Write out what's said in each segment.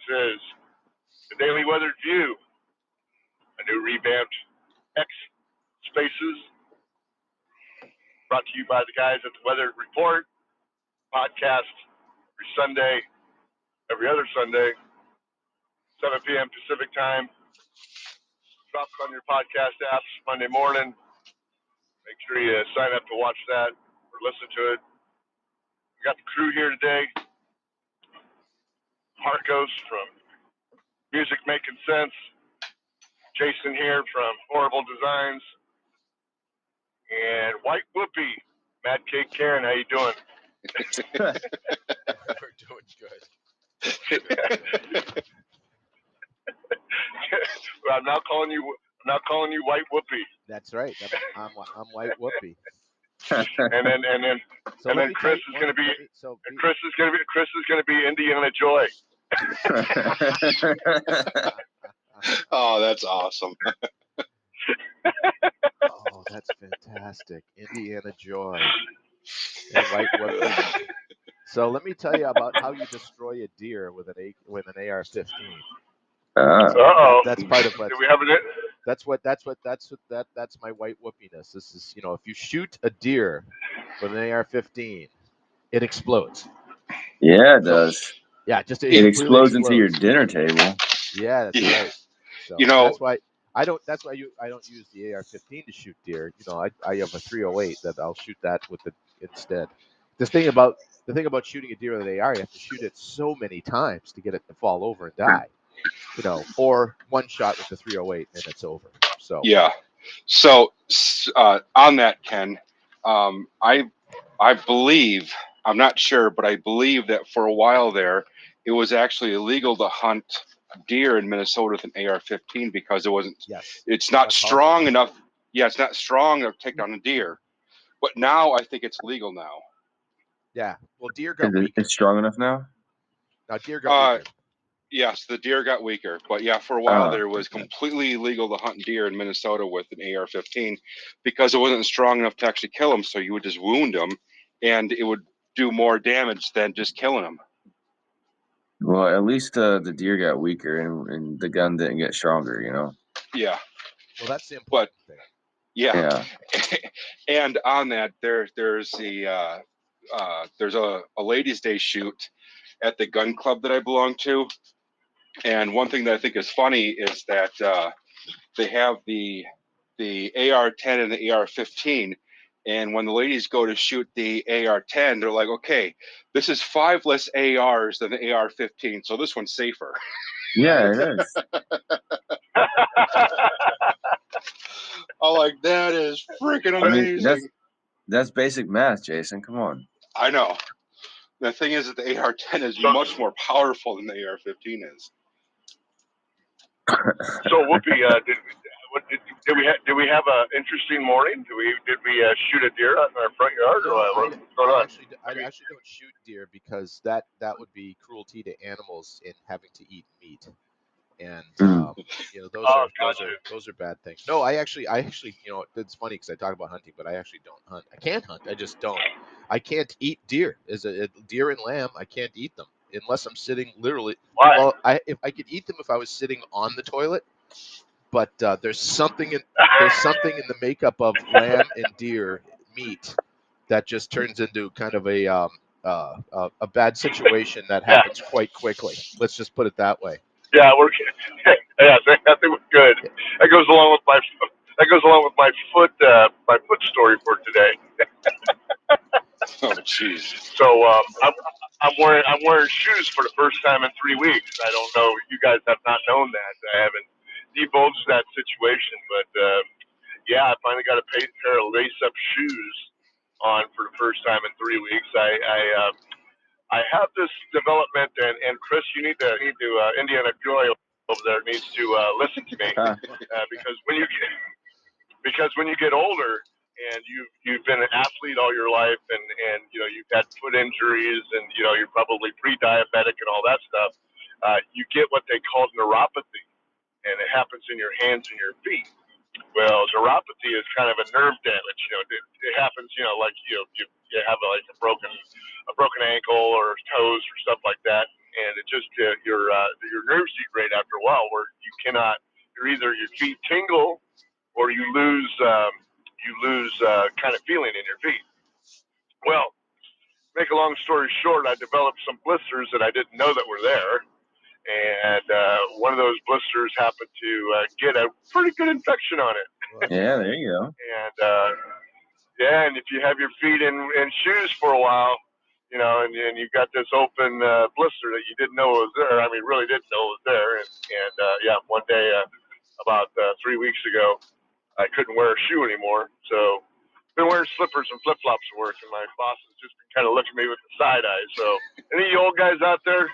is the Daily Weather View, a new revamped X Spaces, brought to you by the guys at the Weather Report podcast every Sunday, every other Sunday, 7 p.m. Pacific time. Drops on your podcast apps Monday morning. Make sure you sign up to watch that or listen to it. We got the crew here today. Marcos from Music Making Sense. Jason here from Horrible Designs. And White Whoopie, Mad Cake Karen. How you doing? We're doing good. I'm now calling you White Whoopie. That's right. I'm White Whoopie. And then Chris is going to be Chris is going to be Indiana Joy. Oh, that's awesome. Oh, that's fantastic. Indiana Joy and White Whoopie. So let me tell you about how you destroy a deer with an AR-15. That's part of what. Do we have it? That's my white whoopiness. This is, if you shoot a deer with an AR-15, it explodes. Yeah, it does. Yeah, just it explodes into your dinner table. Yeah, that's right. So that's why I don't use the AR-15 to shoot deer. I have a 308 that I'll shoot that with it instead. The thing about shooting a deer with an AR, you have to shoot it so many times to get it to fall over and die. Or one shot with the 308 and it's over. So yeah. So on that, Ken, I believe, I'm not sure, but I believe that for a while there, it was actually illegal to hunt deer in Minnesota with an AR-15 because it wasn't. Yes. It's not strong enough. Yeah, it's not strong enough to take down a deer. But now I think it's legal now. Yeah. Well, deer got weaker. It's strong enough now? Now deer got weaker. Yes, the deer got weaker. But yeah, for a while there, it was completely illegal to hunt deer in Minnesota with an AR-15 because it wasn't strong enough to actually kill them. So you would just wound them, and it would do more damage than just killing them. Well, at least the deer got weaker and the gun didn't get stronger, Yeah. Well, that's the important thing. Yeah. And on that, there's a ladies' day shoot at the gun club that I belong to, and one thing that I think is funny is that they have the AR-10 and the AR-15, and when the ladies go to shoot the AR-10, they're like, okay, this is 5 less ARs than the AR-15, so this one's safer. Yeah, it is. I'm like, that is freaking amazing. I mean, that's basic math, Jason. Come on. I know. The thing is that the AR-10 is much more powerful than the AR-15 is. So Whoopi, did we have an interesting morning? Did we shoot a deer out in our front yard? I actually don't shoot deer because that would be cruelty to animals in having to eat meat, and those are bad things. No, I actually it's funny because I talk about hunting, but I actually don't hunt. I can't hunt. I just don't. I can't eat deer. As a deer and lamb, I can't eat them unless I'm sitting literally. Why? Well, I could eat them if I was sitting on the toilet, but there's something in the makeup of lamb and deer meat that just turns into kind of a bad situation that happens quite quickly. Let's just put it that way. Yeah, I think we're good. That goes along with my foot story for today. Oh, jeez. So I'm wearing shoes for the first time in 3 weeks. I don't know. You guys have not known that. I haven't divulged that situation, but I finally got a pair of lace-up shoes on for the first time in 3 weeks. I have this development, and Chris, you need to Indiana Joy over there needs to listen to me because when you get older and you've been an athlete all your life and you've had foot injuries and you're probably pre-diabetic and all that stuff, you get what they call neuropathy, and it happens in your hands and your feet. Well, neuropathy is kind of a nerve damage. It happens. Like you have like a broken ankle or toes or stuff like that, and it your nerves degrade after a while, where you cannot. You're either your feet tingle or you lose kind of feeling in your feet. Well, make a long story short, I developed some blisters that I didn't know that were there, and one of those blisters happened to get a pretty good infection on it. Yeah, there you go. And yeah, and if you have your feet in shoes for a while, you know, and you got this open blister that you didn't know was there. I mean, really didn't know was there. And yeah, one day about 3 weeks ago, I couldn't wear a shoe anymore, so been wearing slippers and flip flops to work, and my boss has just been kind of looking at me with the side eye. So, any of you old guys out there,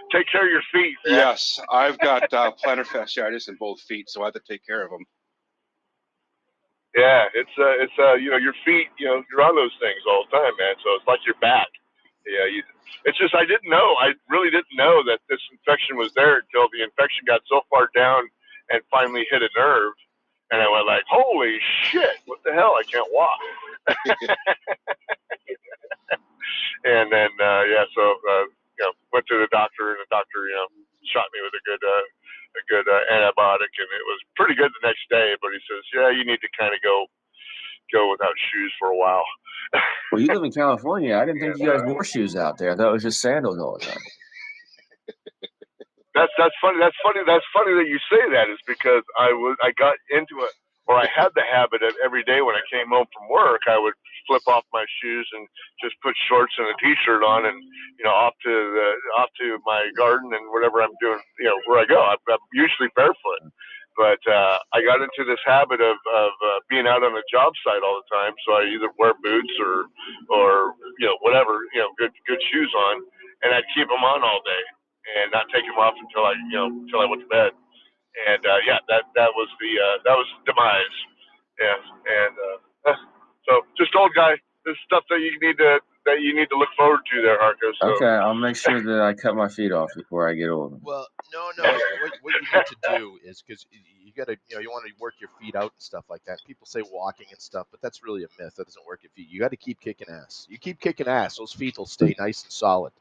take care of your feet, man. Yes, I've got plantar fasciitis in both feet, so I have to take care of them. Yeah, it's you know, your feet, you know, you're on those things all the time, man. So it's like your back. Yeah, it's just I didn't know. I really didn't know that this infection was there until the infection got so far down and finally hit a nerve, and I went like, holy shit, what the hell? I can't walk. And then yeah, so you know, went to the doctor, and the doctor, you know, shot me with a good antibiotic, and it was pretty good the next day. But he says, yeah, you need to kind of go without shoes for a while. Well, you live in California. I didn't think you guys wore shoes out there. I thought it was just sandals all the time. That's funny. That's funny that you say that, is because I got into it, or I had the habit of every day when I came home from work, I would flip off my shoes and just put shorts and a t-shirt on, and you know, off to my garden and whatever I'm doing, you know, where I go. I'm usually barefoot, but I got into this habit of being out on the job site all the time. So I either wear boots or you know, whatever, you know, good shoes on, and I'd keep them on all day and not take them off until I went to bed. And yeah, that was the demise. Yes, and so just old guy. This is stuff that you need to look forward to there, Harko. So. Okay, I'll make sure that I cut my feet off before I get older. Well, no. What you need to do is, because you got to, you know, you want to work your feet out and stuff like that. People say walking and stuff, but that's really a myth. That doesn't work your feet. You got to keep kicking ass. You keep kicking ass, those feet will stay nice and solid.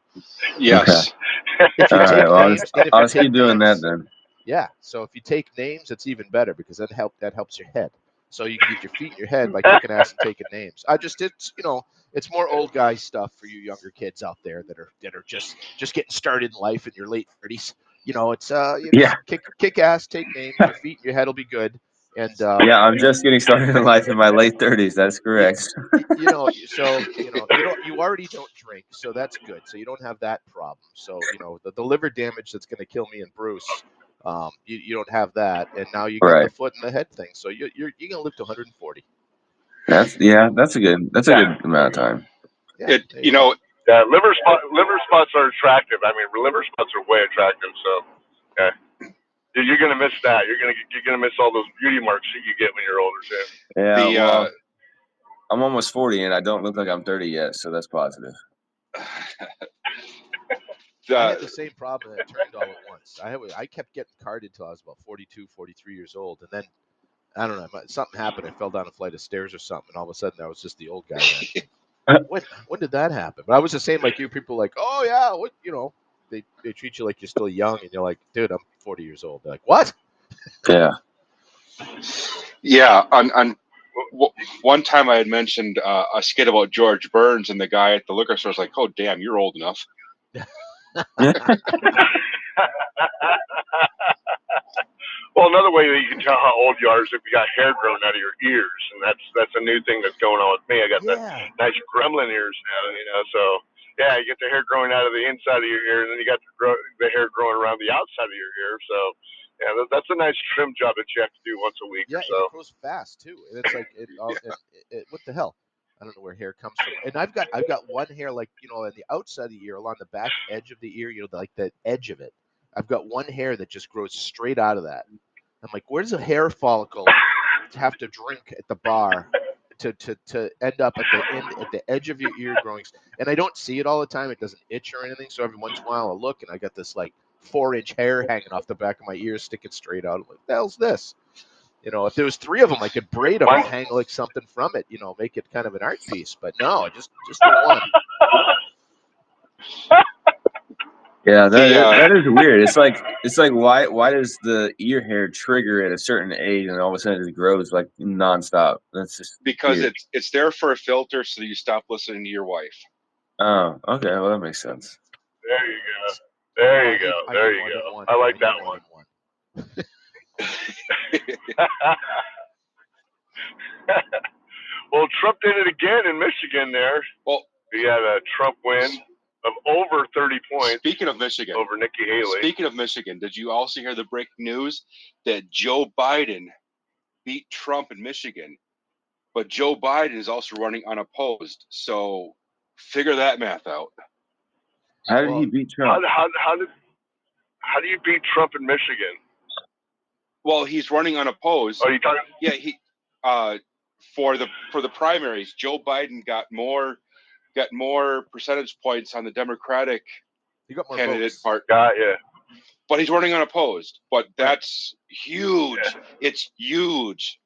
Yes. Okay. If you All take right, well, names, and if I'll you just keep take doing that names, then. yeah. So if you take names, it's even better, because that helps your head. So you can get your feet in your head by kicking ass and taking names. It's, you know, it's more old guy stuff for you younger kids out there that are just getting started in life in your late 30s. You know, it's Yeah. kick ass, take names. Your feet and your head will be good. And Yeah, I'm just getting started in life in my late 30s. That's correct. you know, so you already don't drink, so that's good. So you don't have that problem. So you know, the liver damage that's going to kill me and Bruce, you don't have that, and now you got Right. the foot and the head thing. So you're going to live to 140. That's a good amount of time. Yeah, You know, Yeah, liver spots are attractive. I mean, liver spots are way attractive. So, yeah, you're gonna miss that. You're gonna miss all those beauty marks that you get when you're older too. Yeah, well, I'm almost 40 and I don't look like I'm 30 yet, so that's positive. I had the same problem, and it turned all at once. I kept getting carded till I was about 42, 43 years old, and then I don't know, something happened. I fell down a flight of stairs or something, and all of a sudden I was just the old guy then. When did that happen? But I was the same like you. People were like, oh yeah, what, you know, they treat you like you're still young, and you're like, dude, I'm 40 years old. They're like, what? Yeah. Yeah. On one time I had mentioned a skit about George Burns, and the guy at the liquor store was like, "Oh, damn, you're old enough." Well, another way that you can tell how old you are is if you got hair growing out of your ears, and that's a new thing that's going on with me. I got the nice gremlin ears now, you know. So yeah, you get the hair growing out of the inside of your ear, and then you got the hair growing around the outside of your ear. So yeah, that's a nice trim job that you have to do once a week or so. And it grows fast too, and it's like what the hell? I don't know where hair comes from. And I've got one hair, like, you know, on the outside of the ear, along the back edge of the ear, you know, like the edge of it. I've got one hair that just grows straight out of that. I'm like, where does a hair follicle have to drink at the bar to end up at the edge of your ear growing? And I don't see it all the time. It doesn't itch or anything. So every once in a while I look, and I got this like 4-inch hair hanging off the back of my ear, sticking straight out. I'm like, what the hell's this? You know, if there was 3 of them, I could braid them and hang like something from it, you know, make it kind of an art piece. But no, just the one. Yeah, that is weird. It's like why does the ear hair trigger at a certain age and all of a sudden it grows like nonstop? That's just because weird. it's there for a filter, so you stop listening to your wife. Oh, okay. Well, that makes sense. There you go. There Well, you go. I There need you more than go. one. I like I need that more one. than one. Well, Trump did it again in Michigan there. Well, He had a Trump win of over 30 points speaking of Michigan, over Nikki Haley. did you also hear the breaking news that Joe Biden beat Trump in Michigan? But Joe Biden is also running unopposed. So figure that math out. How did Well, he beat How, Trump? how do you beat Trump in Michigan? Well, he's running unopposed. Are you talking? Yeah, he for the primaries, Joe Biden got more percentage points on the Democratic you got more candidate votes. part, Got you. but he's running unopposed. But that's huge. Yeah. It's huge.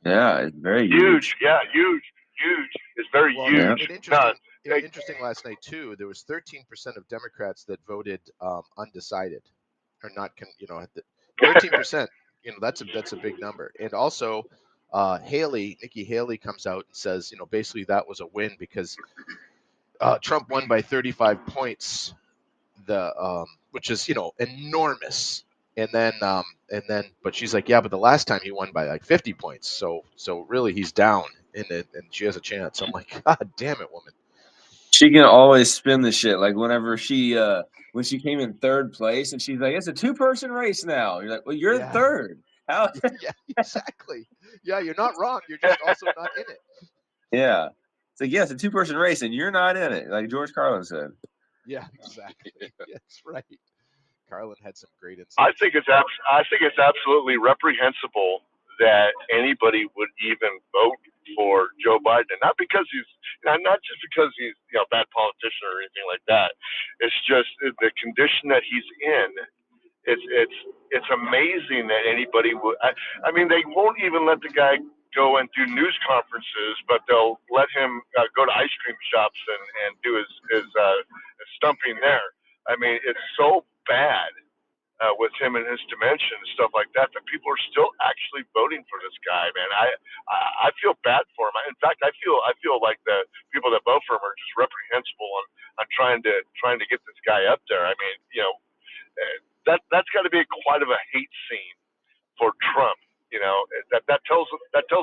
Yeah, it's very Huge. Yeah, huge. Huge. It's very Well, Yeah. huge. interesting last night too. There was 13% of Democrats that voted undecided, or not. 13%. That's a big number. And also, Nikki Haley comes out and says, basically that was a win because Trump won by 35 points. Which is enormous. But she's like, yeah, but the last time he won by like 50 points, so really he's down, and she has a chance. I'm like, God damn it, woman. She can always spin the shit. Like whenever when she came in third place and she's like, it's a 2-person race now. You're like, well, you're Yeah. third. How? Yeah, exactly. Yeah, you're not wrong. You're just also not in it. Yeah. It's like, yeah, it's a 2-person race and you're not in it, like George Carlin said. Yeah, exactly. That's right. Carlin had some great I insights. think it's absolutely reprehensible that anybody would even vote for Joe Biden, not because not just because he's a bad politician or anything like that. It's just the condition that he's in. It's amazing that anybody would. I mean, they won't even let the guy go and do news conferences, but they'll let him go to ice cream shops and do his stumping there. I mean, it's so bad with him and his dementia and stuff like that, that people are still actually voting for this guy, man. I feel bad for him. In fact, I feel like the people that vote for him are just reprehensible on trying to get this guy up there. I mean, that's got to be quite of a hate scene for Trump. That tells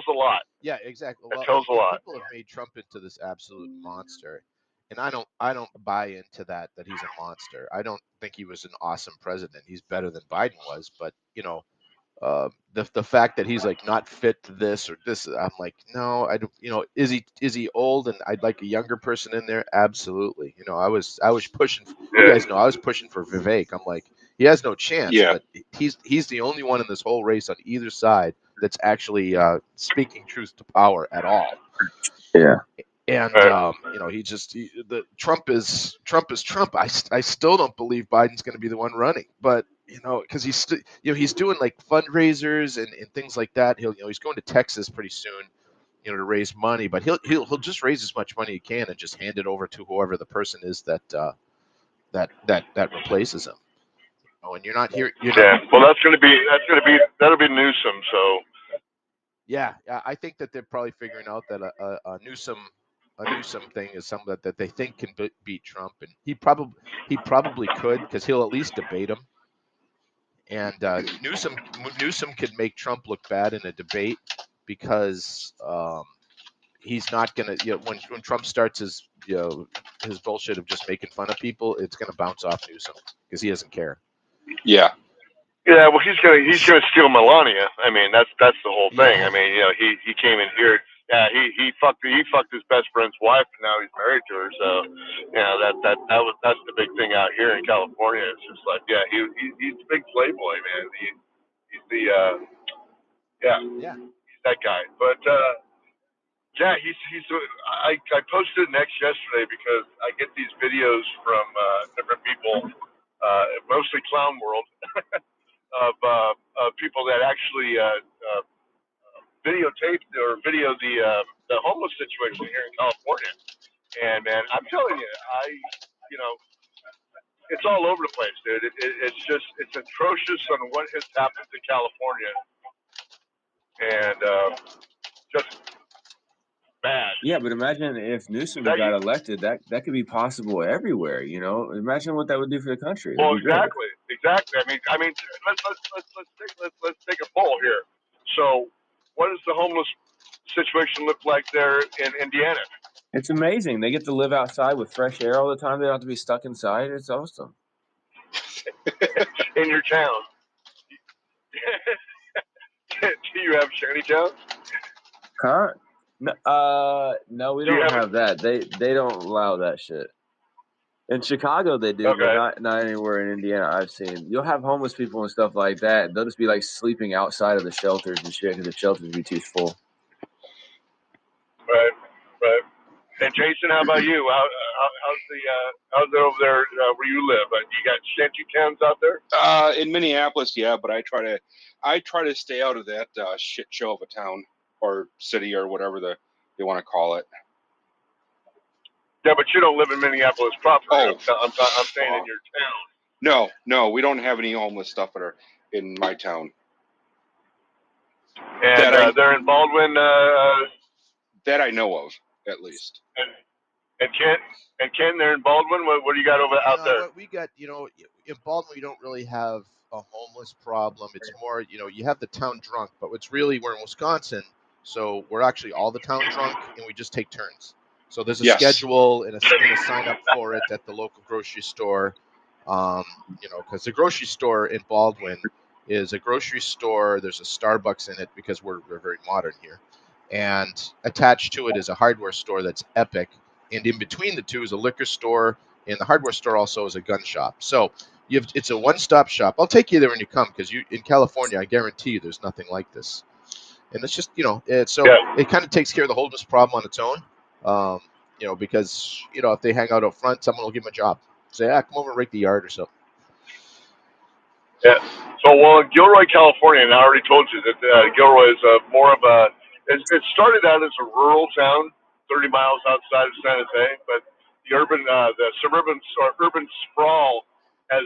a lot. Yeah, exactly. That Well, tells a and lot. people have made Trump into this absolute monster, and I don't buy into that he's a monster. I don't think he was an awesome president. He's better than Biden was, but the fact that he's like not fit to this or this, I'm like, no, I don't. Is he old? And I'd like a younger person in there. Absolutely. I was pushing. You Yeah. guys know I was pushing for Vivek. I'm like, he has no chance, Yeah. but he's the only one in this whole race on either side that's actually speaking truth to power at all. Yeah. And the Trump is Trump. I still don't believe Biden's going to be the one running, but because he's doing like fundraisers and things like that. He's going to Texas pretty soon, to raise money, but he'll just raise as much money he can and just hand it over to whoever the person is that replaces him. Oh, and you're not here. You're not. Yeah. Well, that'll be Newsom. So Yeah, I think that they're probably figuring out that a Newsom thing is something that they think can beat Trump, and he probably could because he'll at least debate him. And Newsom could make Trump look bad in a debate because he's not gonna. When Trump starts his bullshit of just making fun of people, it's gonna bounce off Newsom because he doesn't care. Yeah. yeah, well, he's gonna steal Melania. I mean, that's the whole thing. I Yeah, mean, he came in here. Yeah, he fucked his best friend's wife, and now he's married to her. So, that's the big thing out here in California. It's just like, yeah, he's a big playboy, man. He's the yeah, yeah, he's that guy. But yeah, I posted next yesterday because I get these videos from different people, mostly clown world, of people that actually videotape or video the homeless situation here in California. And man, I'm telling you, you know, it's all over the place, dude. It's atrocious on what has happened to California, and just bad. Yeah, but imagine if Is Newsom that got you? elected, that could be possible everywhere. Imagine what that would do for the country. That'd Well, be great. exactly. Let's take a poll here. So, what does the homeless situation look like there in Indiana? It's amazing. They get to live outside with fresh air all the time. They don't have to be stuck inside. It's awesome. In your town? Do you have shanty towns? Huh? No, we Do you don't have have that. They don't allow that shit. In Chicago, they do, but Okay. not anywhere in Indiana I've seen. You'll have homeless people and stuff like that. They'll just be like sleeping outside of the shelters and shit because the shelters would be too full. Right. Right. And Jason, how about you? How's it over there where you live? You got shanty towns out there? In Minneapolis, yeah, but I try to stay out of that shit show of a town or city or whatever they want to call it. Yeah, but you don't live in Minneapolis proper. Oh, I'm saying in your town. No, we don't have any homeless stuff in my town. And they're in Baldwin. That I know of, at least. And Ken, they're in Baldwin. What do you got out there? What we got, in Baltimore, you don't really have a homeless problem. It's more, you have the town drunk, but we're in Wisconsin, so we're actually all the town drunk, and we just take turns. So there's a schedule and a sign up for it at the local grocery store. Because the grocery store in Baldwin is a grocery store. There's a Starbucks in it because we're very modern here, and attached to it is a hardware store that's epic. And in between the two is a liquor store, and the hardware store also is a gun shop. So it's a one-stop shop. I'll take you there when you come, because in California, I guarantee you, there's nothing like this. And it's just it kind of takes care of the homeless problem on its own. Because if they hang out up front, someone will give them a job. Say, come over and rake the yard or something. Yeah. So, in Gilroy, California, and I already told you that Gilroy is more of a. It started out as a rural town, 30 miles outside of San Jose, but the suburban or urban sprawl has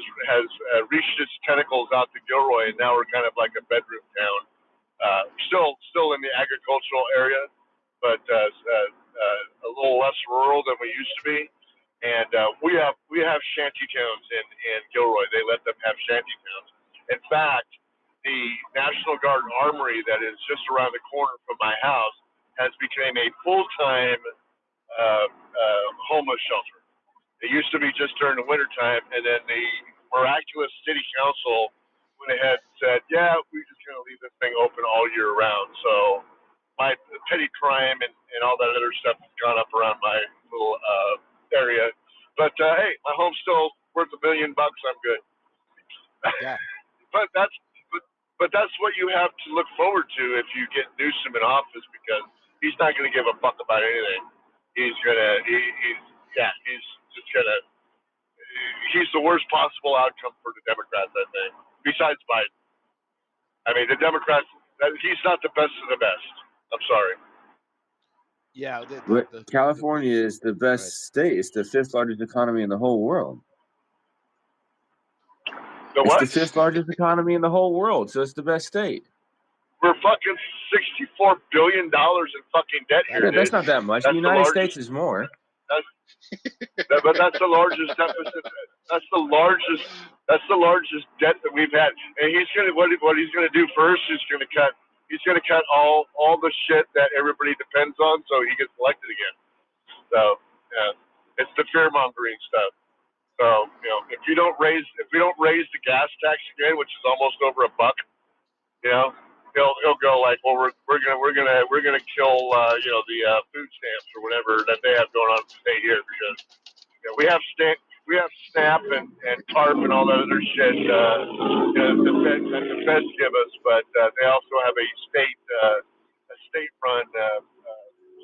reached its tentacles out to Gilroy, and now we're kind of like a bedroom town. Still in the agricultural area, but a little less rural than we used to be. And we have shanty towns in Gilroy. They let them have shanty towns. In fact, the National Guard Armory that is just around the corner from my house has become a full-time homeless shelter. It used to be just during the wintertime, and then the miraculous city council went ahead and said, yeah, we're just going to leave this thing open all year round. So my petty crime and all that other stuff has gone up around my little area. But hey, my home's still worth $1 million. I'm good. Yeah. but that's what you have to look forward to if you get Newsom in office, because he's not going to give a fuck about anything. He's just gonna. He's the worst possible outcome for the Democrats, I think. Besides Biden, I mean, the Democrats. He's not the best of the best. I'm sorry. Yeah, California is the best state. It's the 5th largest economy in the whole world. What? It's the 5th largest economy in the whole world, so it's the best state. We're fucking $64 billion in fucking debt here, dude. That's not that much. The United States is more. But that's the largest deficit. That's the largest debt that we've had. And what he's gonna do first is he's gonna cut all the shit that everybody depends on, so he gets elected again. So yeah, it's the fear mongering stuff. So if we don't raise the gas tax again, which is almost over $1, he'll go like, well, we're gonna kill the food stamps or whatever that they have going on in the state here, because we have SNAP and TARP and all that other shit that the feds give us, but they also have a state-run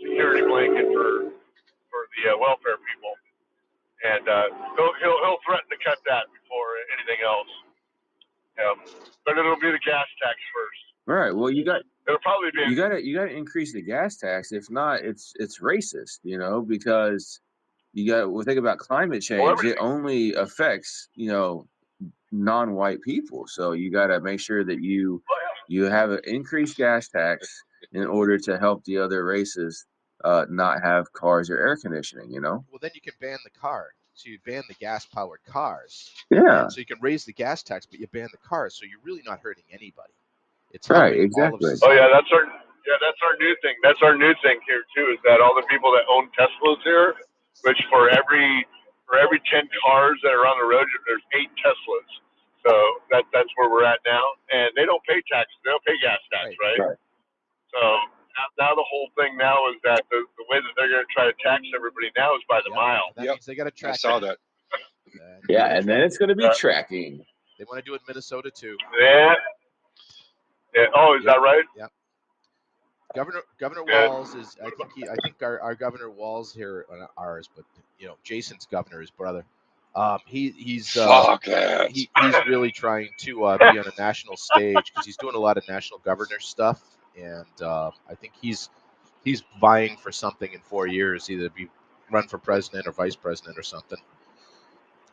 security blanket for the welfare people, and he'll threaten to cut that before anything else. But it'll be the gas tax first. All right. Well, it'll probably be. You got to increase the gas tax. If not, it's racist. Because think about climate change. It only affects non-white people. So you got to make sure that you have an increased gas tax in order to help the other races not have cars or air conditioning. Well, then you can ban the car. So you ban the gas-powered cars. Yeah. And so you can raise the gas tax, but you ban the cars. So you're really not hurting anybody. It's Right, helping all of exactly. society. Oh yeah, that's our new thing. That's our new thing here too. Is that all the people that own Teslas here, which for every 10 cars that are on the road, there's 8 Teslas. So that's where we're at now, and they don't pay taxes. They don't pay gas tax, right? So now the whole thing now is that the way that they're going to try to tax everybody now is by the mile. That means they got to track. I saw that. And then it's going to be tracking. They want to do it in Minnesota too. Yeah. Oh, is that right? Yeah. Governor Walz is. I think our Governor Walz here, ours, but Jason's governor, his brother. He's really trying to be on a national stage because he's doing a lot of national governor stuff, and I think he's vying for something in 4 years, either be run for president or vice president or something.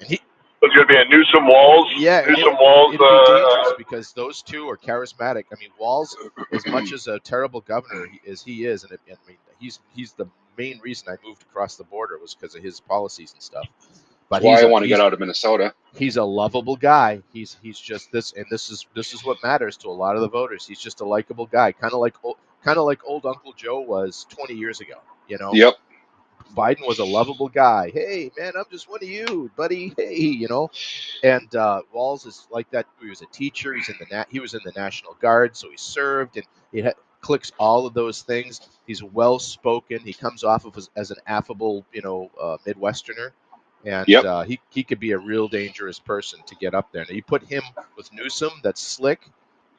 And it's going to be a Newsom Walz. Yeah, Newsom Walz. It'd be dangerous because those two are charismatic. I mean, Walz, as much as a terrible governor as he is, and I mean, he's the main reason I moved across the border was because of his policies and stuff. But that's why I want to get out of Minnesota. He's a lovable guy. He's just this, and this is what matters to a lot of the voters. He's just a likable guy, kind of like old Uncle Joe was 20 years ago. Yep. Biden was a lovable guy. Hey, man, I'm just one of you, buddy. Hey, And Walz is like that. He was a teacher. He was in the National Guard, so he served, and he clicks all of those things. He's well spoken. He comes off of as an affable, Midwesterner, and he could be a real dangerous person to get up there. Now you put him with Newsom, that's slick.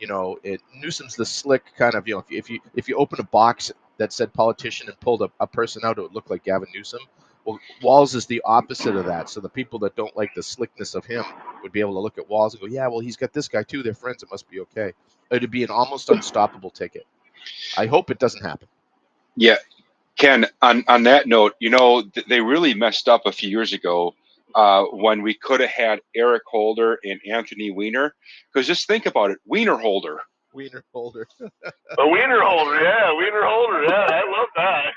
Newsom's the slick kind of. If you open a box that said politician and pulled a person out, it would look like Gavin Newsom. Well, Walz is the opposite of that. So the people that don't like the slickness of him would be able to look at Walz and go, yeah, well, he's got this guy too. They're friends. It must be okay. It'd be an almost unstoppable ticket. I hope it doesn't happen. Yeah. Ken, on that note, they really messed up a few years ago when we could have had Eric Holder and Anthony Weiner. Because just think about it, Weiner Holder. A Wiener Holder, yeah, Wiener Holder, yeah, I love that.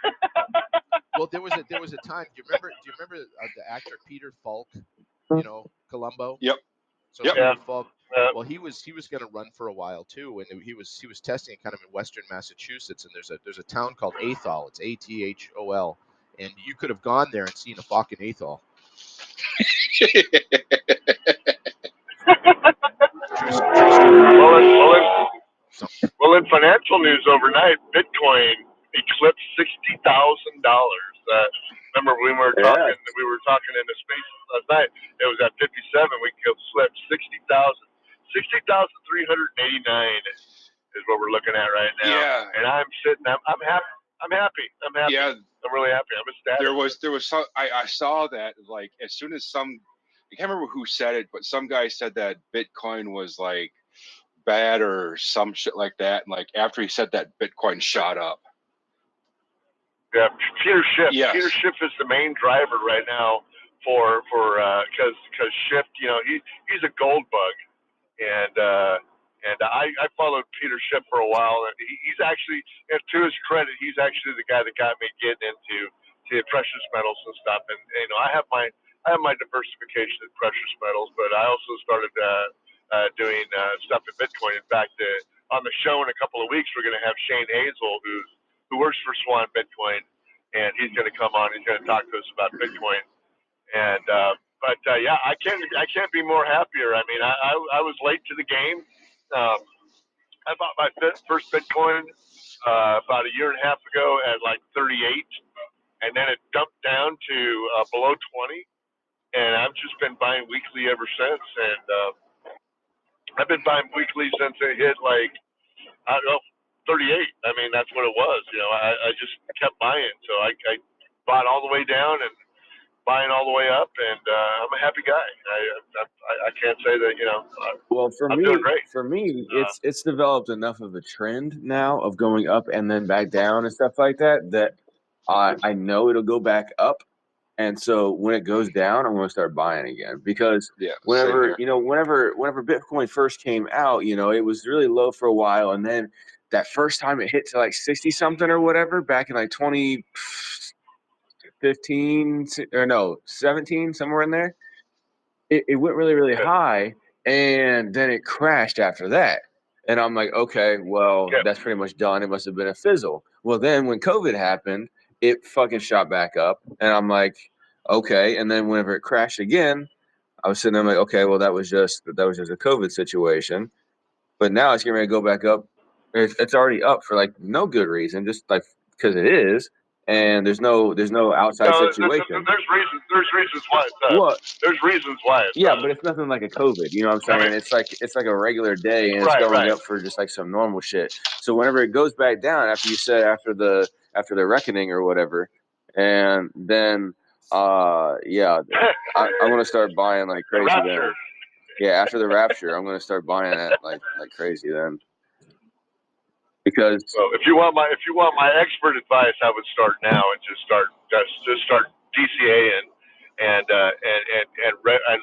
Well, there was a time. Do you remember the actor Peter Falk? Columbo. Yep. So Peter Falk. Well, he was going to run for a while too, and he was testing kind of in Western Massachusetts, and there's a town called Athol. It's Athol, and you could have gone there and seen a fucking Athol. Well, in financial news overnight, Bitcoin eclipsed $60,000. Remember we were talking in the spaces last night. It was at 57. We slipped 60,000. 60,389 is what we're looking at right now. Yeah. And I'm happy. I'm happy. Yeah. I'm really happy. I'm ecstatic. There was some, I saw that, like, as soon as I can't remember who said it, but some guy said that Bitcoin was like bad or some shit like that. And like after he said that, Bitcoin shot up. Yeah, Peter Schiff. Yes. Peter Schiff is the main driver right now for because Schiff, he's a gold bug, and I followed Peter Schiff for a while, and he's actually, to his credit, he's actually the guy that got me getting into precious metals and stuff. And I have my diversification in precious metals, but I also started doing stuff in Bitcoin. In fact, on the show in a couple of weeks, we're going to have Shane Hazel, who works for Swan Bitcoin, and he's going to come on. He's going to talk to us about Bitcoin. And but I can't be more happier. I mean, I was late to the game. I bought my first Bitcoin about a year and a half ago at like 38, and then it dumped down to below 20, and I've just been buying weekly ever since. And I've been buying weekly since it hit like, I don't know, 38. I mean, that's what it was. I just kept buying. So I bought all the way down and buying all the way up, and I'm a happy guy. I can't say that, Well, for I'm me, doing great. It's developed enough of a trend now of going up and then back down and stuff like that I know it'll go back up, And so when it goes down, I'm going to start buying again, because Yeah, whenever Bitcoin first came out, it was really low for a while, and then that first time it hit to like 60 something or whatever back in like 2015 or no 17, somewhere in there. It went really, really high, and then it crashed after that. And I'm like, okay, well, that's pretty much done. It must have been a fizzle. Well, then when COVID happened, it fucking shot back up, and I'm like, okay. And then whenever it crashed again, I was sitting there like, okay, well, that was just a COVID situation. But now it's getting ready to go back up. It's already up for like no good reason, just like because it is, and there's no outside situation. There's reasons why it's up. What? There's reasons why it's Yeah, up. but it's nothing like a COVID. You know what I'm saying? I mean, it's like a regular day, and it's going up for just like some normal shit. So whenever it goes back down, after the reckoning or whatever, and then yeah, I'm gonna start buying like crazy then. Yeah, after the rapture, I'm gonna start buying it like crazy then. Because if you want my expert advice, I would start now and just start DCAing and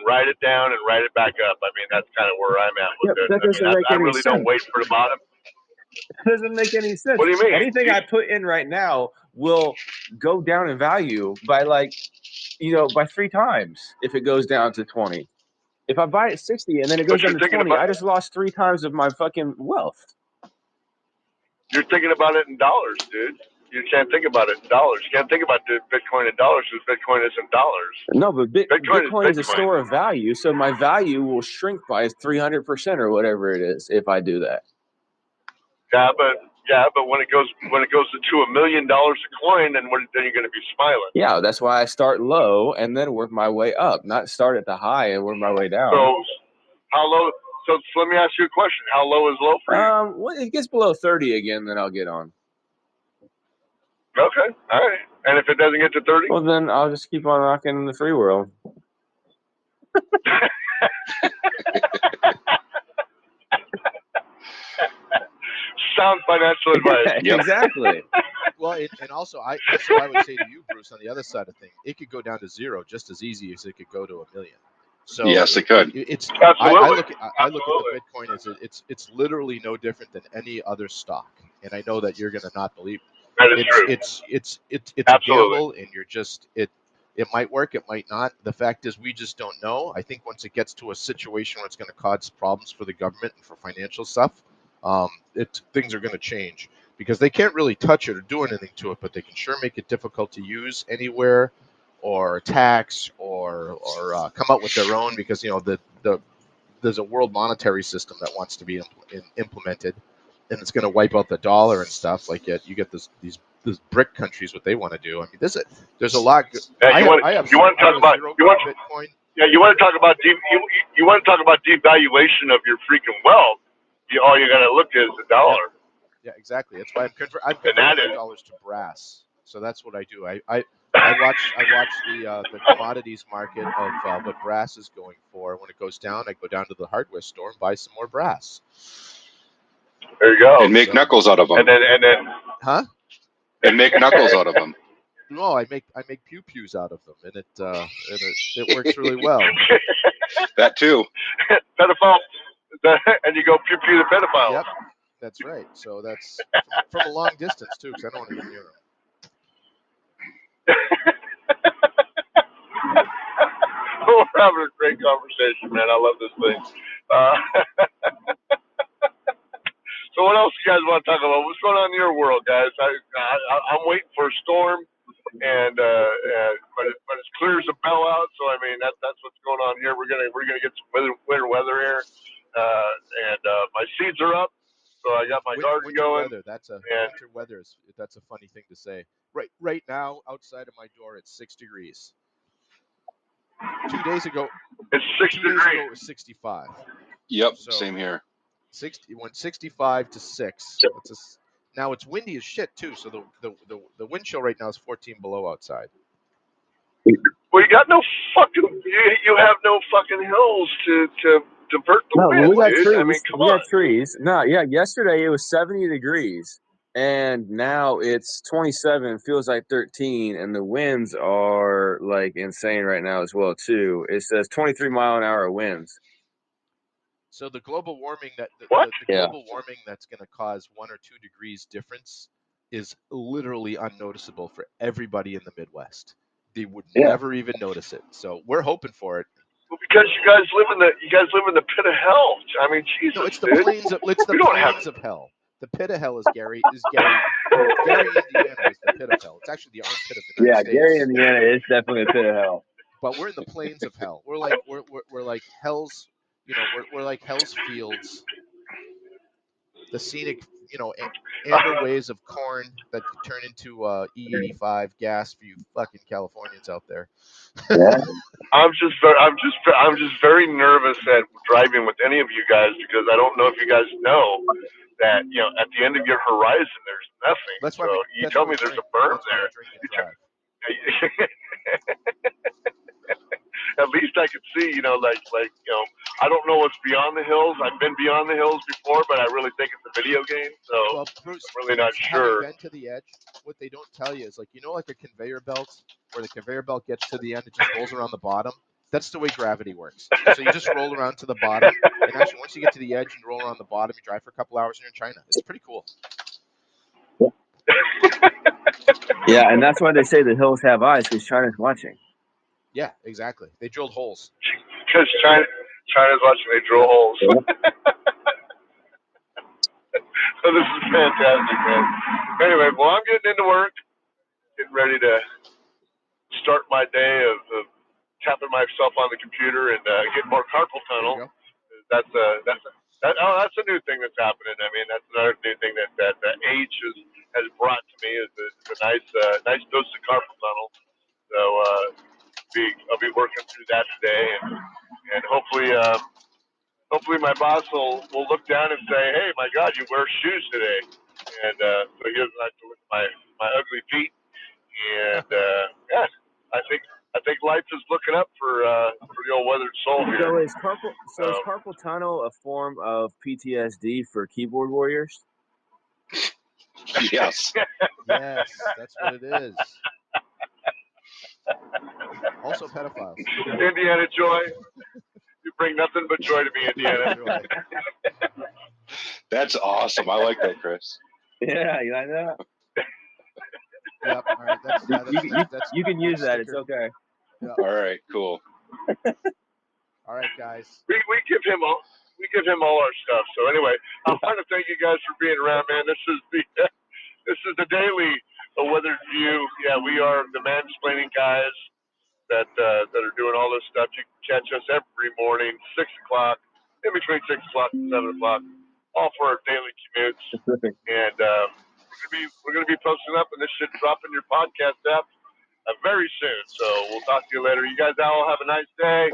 write it down and write it back up. I mean, that's kind of where I'm at with it. That doesn't make I any really sense. don't wait for the bottom. It doesn't make any sense. What do you mean? Anything I put in right now will go down in value by by 3 times if it goes down to 20. If I buy it 60 and then it goes down to 20, I just lost 3 times of my fucking wealth. You're thinking about it in dollars, dude. You can't think about it in dollars. You can't think about the Bitcoin in dollars because Bitcoin isn't dollars. No, but Bitcoin is a store of value, so my value will shrink by 300% or whatever it is if I do that. Yeah, but when it goes to $1 million a coin, then you're going to be smiling. Yeah, that's why I start low and then work my way up, not start at the high and work my way down. So how low? So let me ask you a question. How low is low for you? When it gets below 30 again, then I'll get on. Okay, all right. And if it doesn't get to 30? Well, then I'll just keep on rocking in the free world. Sound financial advice. Yep. Exactly. Well, and also, that's what I would say to you, Bruce, on the other side of things. It could go down to 0 just as easy as it could go to 1 million. So yes, it could. It's absolutely. I look at the Bitcoin as it's literally no different than any other stock, and I know that you're going to not believe it. That is true. It's a Absolutely. gamble, and you're just it might work, it might not. The fact is, we just don't know. I think once it gets to a situation where it's going to cause problems for the government and for financial stuff, things are going to change, because they can't really touch it or do anything to it, but they can sure make it difficult to use anywhere, or tax, or come up with their own, because there's a world monetary system that wants to be implemented, and it's going to wipe out the dollar and stuff. Like you get these BRIC countries, what they want to do. I mean, there's a lot. Yeah, you want to talk about Bitcoin. Yeah, you want to talk about you want to talk about devaluation of your freaking wealth. All you got to look is the dollar. Yeah, exactly. That's why I'm converting my dollars to brass. So that's what I do. I watch the commodities market of what brass is going for. When it goes down, I go down to the hardware store and buy some more brass. There you go. And make knuckles out of them. And then huh? And make knuckles out of them. No, I make pew pews out of them, and it works really well. That too. Pedophile, and you go pew pew the pedophile. Yep, that's right. So that's from a long distance too, because I don't want to be near them. We're having a great conversation, man. I love this thing. So what else you guys want to talk about? What's going on in your world, guys? I'm waiting for a storm, and but it's clear as a bell out. So I mean that's what's going on here. We're gonna get some winter weather here, and my seeds are up. So I got my garden winter going. Weather. Winter weather. That's a funny thing to say. Right now, outside of my door, it's 6 degrees. 2 days ago, it's 6 degrees. 2 days ago, it was 65. Yep, so same here. 60 went 65 to 6. Now it's windy as shit too. So the wind chill right now is 14 below outside. Well, you got no fucking. You have no fucking hills to divert the wind, we got dude. trees. I mean, come on. We got trees. No, yeah. Yesterday it was 70 degrees, and now it's 27, feels like 13, and the winds are like insane right now as well too. It says 23-mile-an-hour winds. So the global warming Yeah. global warming that's going to cause 1 or 2 degrees difference is literally unnoticeable for everybody in the Midwest. They would Yeah. never even notice it. So we're hoping for it. Well, because you guys live in the pit of hell. I mean, Jesus, No, it's the dude. plains of We don't have. of hell. The pit of hell is Gary, Indiana is the pit of hell. It's actually the armpit of the United Yeah, Gary, States. Indiana is definitely a pit of hell. But we're in the plains of hell. We're like hell's, we're like hell's fields. The scenic, amber waves of corn that could turn into E85 gas for you fucking Californians out there. Yeah. I'm just very nervous at driving with any of you guys because I don't know if you guys know that at the end of your horizon there's nothing. That's why So we. you That's tell why me we there's drink. a berm That's why we there. drink and drive. At least I could see, I don't know what's beyond the hills. I've been beyond the hills before, but I really think it's a video game, so Well, Bruce, I'm really not having sure. been to the edge, what they don't tell you is like like a conveyor belt, where the conveyor belt gets to the end, it just rolls around the bottom. That's the way gravity works. So you just roll around to the bottom, and actually, once you get to the edge and roll around the bottom, you drive for a couple hours and you're in China. It's pretty cool. Yeah, and that's why they say the hills have eyes, because China's watching. Yeah, exactly. They drilled holes. Because China's watching, they drill holes. So this is fantastic, man. Anyway, well, I'm getting into work, getting ready to start my day of tapping myself on the computer and getting more carpal There you tunnel. go. That's a new thing that's happening. I mean, that's another new thing that age has brought to me is a nice dose of carpal tunnel. So I'll be working through that today, and hopefully my boss will look down and say, hey, my God, you wear shoes today, and so he doesn't have to look at my ugly feet. And yeah, I think life is looking up for the old weathered soul here. So is carpal tunnel a form of PTSD for keyboard warriors? Yes. Yes, that's what it is. Also pedophiles. Indiana Joy, you bring nothing but joy to me, Indiana. That's awesome. I like that, Chris. Yeah, you like that? Yep. All right. That's you can use that. sticker. It's okay. Yep. All right, cool. All right, guys. We give him all our stuff. So anyway, I want to thank you guys for being around, man. This is the daily Weathered View. Yeah, we are the mansplaining guys that are doing all this stuff. You can catch us every morning, 6:00, in between 6:00 and 7:00, all for our daily commutes. And we're gonna be posting up, and this should drop in your podcast app very soon. So we'll talk to you later. You guys all have a nice day.